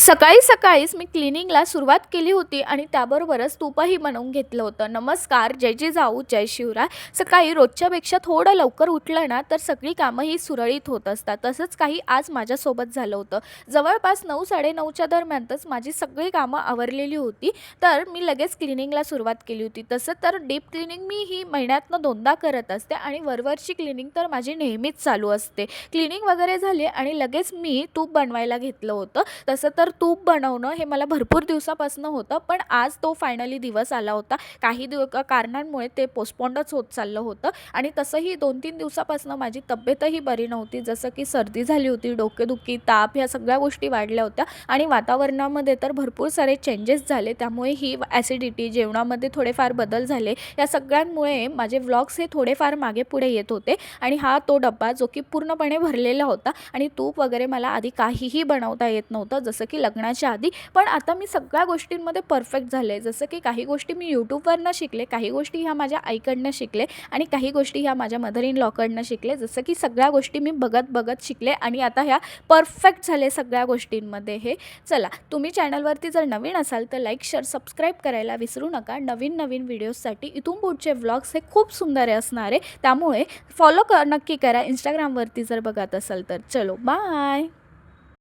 सकाळी सकाळीच मी क्लिनिंगला सुरुवात केली होती आणि त्याबरोबरच तूपही बनवून घेतलं होतं. नमस्कार, जय जिजाऊ, जय शिवराय. सकाळी रोजच्यापेक्षा थोडं लवकर उठलं ना तर सगळी कामं ही सुरळीत होत असतात. तसंच काही आज माझ्यासोबत झालं होतं. जवळपास 9-9:30च्या दरम्यानच माझी सगळी कामं आवरलेली होती. तर मी लगेच क्लिनिंगला सुरुवात केली होती. तसं तर डीप क्लिनिंग मी ही महिन्यातनं 2दा करत असते आणि वरवरची क्लिनिंग तर माझी नेहमीच चालू असते. क्लिनिंग वगैरे झाली आणि लगेच मी तूप बनवायला घेतलं होतं. तसं तर तूप बनवणं हे मला भरपूर दिवसापासून होतं, पण आज तो फायनली दिवस आला होता. काही कारणांमुळे ते पोस्टपोन्डच होत चाललं होतं आणि तसंही 2-3 दिवसापासून माझी तब्येतही बरी नव्हती. जसं की सर्दी झाली होती, डोकेदुखी, ताप ह्या सगळ्या गोष्टी वाढल्या होत्या आणि वातावरणामध्ये तर भरपूर सारे चेंजेस झाले. त्यामुळे ही ॲसिडिटी, जेवणामध्ये थोडेफार बदल झाले. या सगळ्यांमुळे माझे व्लॉग्स हे थोडेफार मागे पुढे येत होते आणि हा तो डब्बा जो की पूर्णपणे भरलेला होता आणि तूप वगैरे मला आधी काहीही बनवता येत नव्हतं, जसं की लग्नाच्या आधी. पण आता मी सगळ्या गोष्टींमध्ये परफेक्ट झाले. जसं की काही गोष्टी मी यूट्यूबवरनं शिकले, काही गोष्टी ह्या माझ्या आईकडनं शिकले आणि काही गोष्टी ह्या माझ्या मदर इन लॉकडनं शिकले. जसं की सगळ्या गोष्टी मी बघत बघत शिकले आणि आता ह्या परफेक्ट झाले सगळ्या गोष्टींमध्ये हे. चला, तुम्ही चॅनलवरती जर नवीन असाल तर लाईक, शेअर, सबस्क्राईब करायला विसरू नका. नवीन नवीन व्हिडिओजसाठी इथून पुढचे व्लॉग्स हे खूप सुंदर असणार आहे, त्यामुळे फॉलो नक्की करा. इंस्टाग्रामवरती जर बघत असाल तर. चलो, बाय.